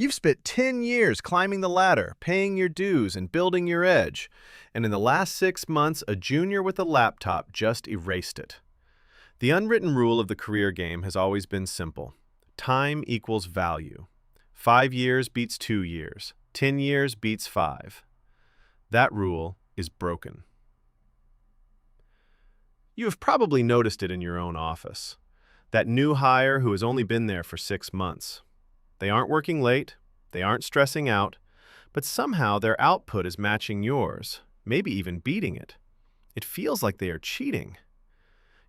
You've spent 10 years climbing the ladder, paying your dues, and building your edge. And in the last 6 months, a junior with a laptop just erased it. The unwritten rule of the career game has always been simple. Time equals value. 5 years beats 2 years. 10 years beats 5. That rule is broken. You have probably noticed it in your own office. That new hire who has only been there for 6 months. They aren't working late, they aren't stressing out, but somehow their output is matching yours, maybe even beating it. It feels like they are cheating.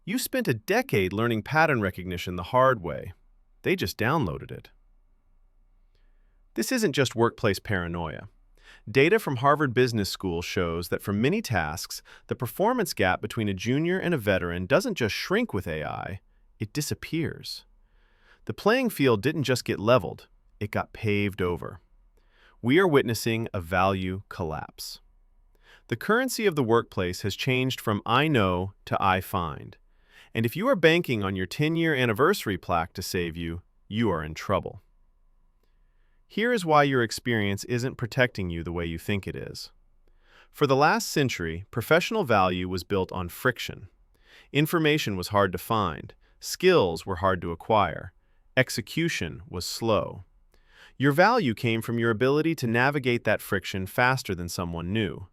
You spent a decade learning pattern recognition the hard way. They just downloaded it. This isn't just workplace paranoia. Data from Harvard Business School shows that for many tasks, the performance gap between a junior and a veteran doesn't just shrink with AI, it disappears. The playing field didn't just get leveled, it got paved over. We are witnessing a value collapse. The currency of the workplace has changed from I know to I find. And if you are banking on your 10-year anniversary plaque to save you, you are in trouble. Here is why your experience isn't protecting you the way you think it is. For the last century, professional value was built on friction. Information was hard to find, skills were hard to acquire, execution was slow. Your value came from your ability to navigate that friction faster than someone new.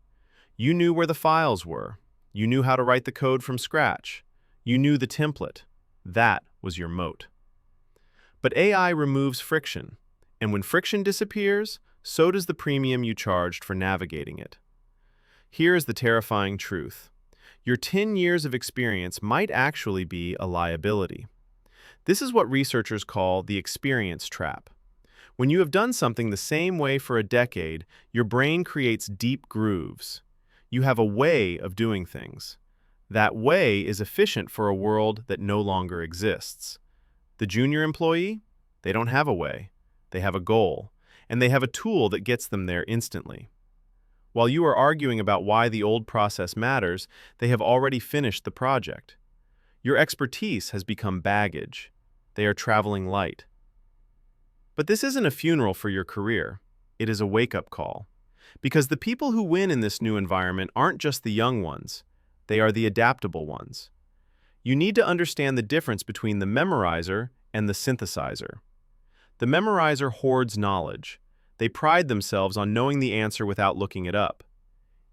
You knew where the files were. You knew how to write the code from scratch. You knew the template. That was your moat. But AI removes friction, and when friction disappears, so does the premium you charged for navigating it. Here is the terrifying truth. Your 10 years of experience might actually be a liability. This is what researchers call the experience trap. When you have done something the same way for a decade, your brain creates deep grooves. You have a way of doing things. That way is efficient for a world that no longer exists. The junior employee? They don't have a way. They have a goal, and they have a tool that gets them there instantly. While you are arguing about why the old process matters, they have already finished the project. Your expertise has become baggage. They are traveling light. But this isn't a funeral for your career. It is a wake-up call. Because the people who win in this new environment aren't just the young ones. They are the adaptable ones. You need to understand the difference between the memorizer and the synthesizer. The memorizer hoards knowledge. They pride themselves on knowing the answer without looking it up.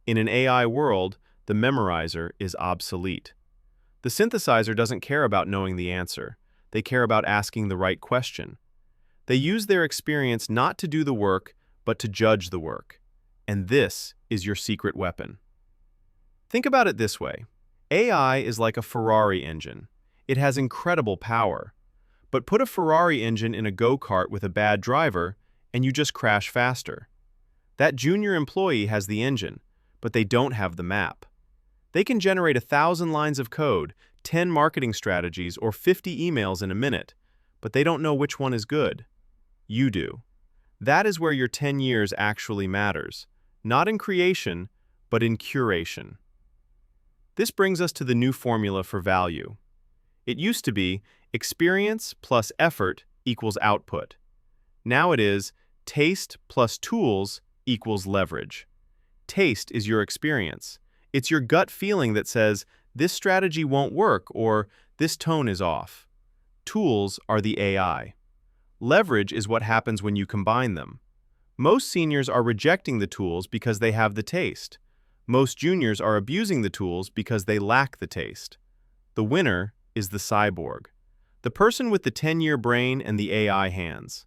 In an AI world, the memorizer is obsolete. The synthesizer doesn't care about knowing the answer. They care about asking the right question. They use their experience not to do the work, but to judge the work. And this is your secret weapon. Think about it this way. AI is like a Ferrari engine. It has incredible power. But put a Ferrari engine in a go-kart with a bad driver, and you just crash faster. That junior employee has the engine, but they don't have the map. They can generate 1,000 lines of code, 10 marketing strategies, or 50 emails in a minute, but they don't know which one is good. You do. That is where your 10 years actually matters, not in creation, but in curation. This brings us to the new formula for value. It used to be experience plus effort equals output. Now it is taste plus tools equals leverage. Taste is your experience. It's your gut feeling that says, this strategy won't work or this tone is off. Tools are the AI. Leverage is what happens when you combine them. Most seniors are rejecting the tools because they have the taste. Most juniors are abusing the tools because they lack the taste. The winner is the cyborg, the person with the 10-year brain and the AI hands.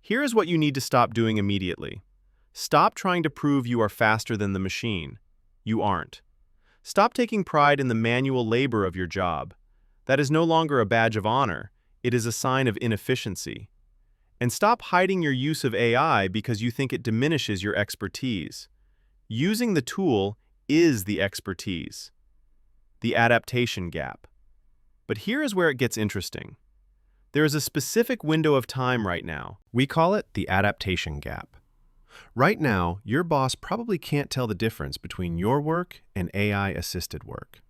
Here is what you need to stop doing immediately. Stop trying to prove you are faster than the machine. You aren't. Stop taking pride in the manual labor of your job. That is no longer a badge of honor. It is a sign of inefficiency. And stop hiding your use of AI because you think it diminishes your expertise. Using the tool is the expertise. The adaptation gap. But here is where it gets interesting. There is a specific window of time right now. We call it the adaptation gap. Right now, your boss probably can't tell the difference between your work and AI-assisted work.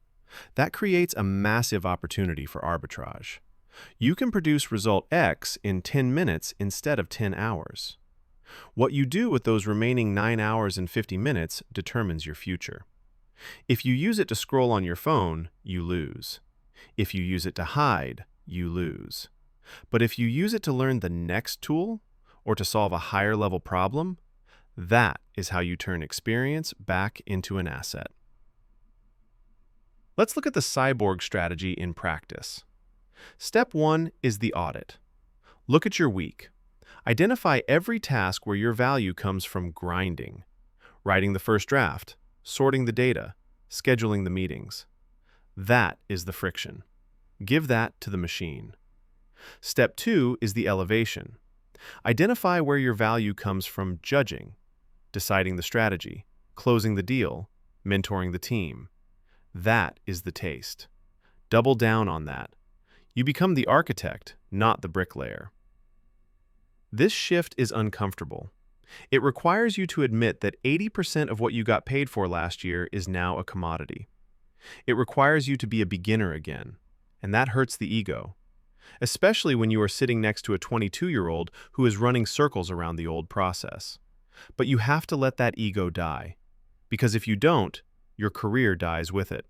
That creates a massive opportunity for arbitrage. You can produce result X in 10 minutes instead of 10 hours. What you do with those remaining 9 hours and 50 minutes determines your future. If you use it to scroll on your phone, you lose. If you use it to hide, you lose. But if you use it to learn the next tool or to solve a higher level problem, that is how you turn experience back into an asset. Let's look at the cyborg strategy in practice. Step 1 is the audit. Look at your week. Identify every task where your value comes from grinding, writing the first draft, sorting the data, scheduling the meetings. That is the friction. Give that to the machine. Step 2 is the elevation. Identify where your value comes from judging, deciding the strategy, closing the deal, mentoring the team. That is the taste. Double down on that. You become the architect, not the bricklayer. This shift is uncomfortable. It requires you to admit that 80% of what you got paid for last year is now a commodity. It requires you to be a beginner again, and that hurts the ego, especially when you are sitting next to a 22-year-old who is running circles around the old process. But you have to let that ego die, because if you don't, your career dies with it.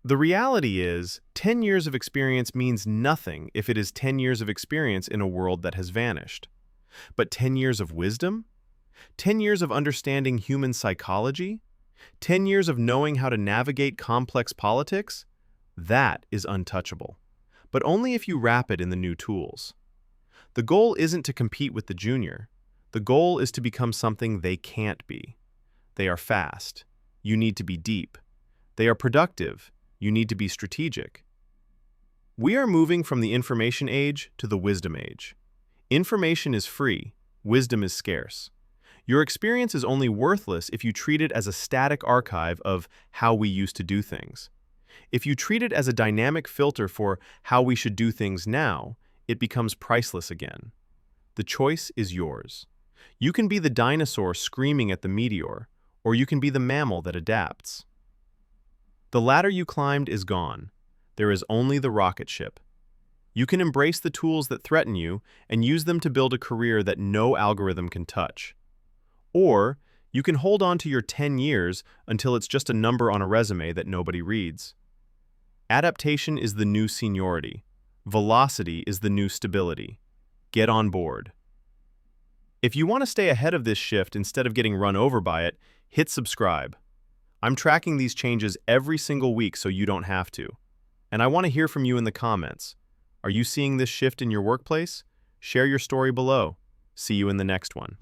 The reality is, 10 years of experience means nothing if it is 10 years of experience in a world that has vanished. But 10 years of wisdom? 10 years of understanding human psychology? 10 years of knowing how to navigate complex politics? That is untouchable. But only if you wrap it in the new tools. The goal isn't to compete with the junior. The goal is to become something they can't be. They are fast. You need to be deep. They are productive. You need to be strategic. We are moving from the information age to the wisdom age. Information is free. Wisdom is scarce. Your experience is only worthless if you treat it as a static archive of how we used to do things. If you treat it as a dynamic filter for how we should do things now, it becomes priceless again. The choice is yours. You can be the dinosaur screaming at the meteor, or you can be the mammal that adapts. The ladder you climbed is gone. There is only the rocket ship. You can embrace the tools that threaten you and use them to build a career that no algorithm can touch. Or you can hold on to your 10 years until it's just a number on a resume that nobody reads. Adaptation is the new seniority. Velocity is the new stability. Get on board. If you want to stay ahead of this shift instead of getting run over by it, hit subscribe. I'm tracking these changes every single week so you don't have to. And I want to hear from you in the comments. Are you seeing this shift in your workplace? Share your story below. See you in the next one.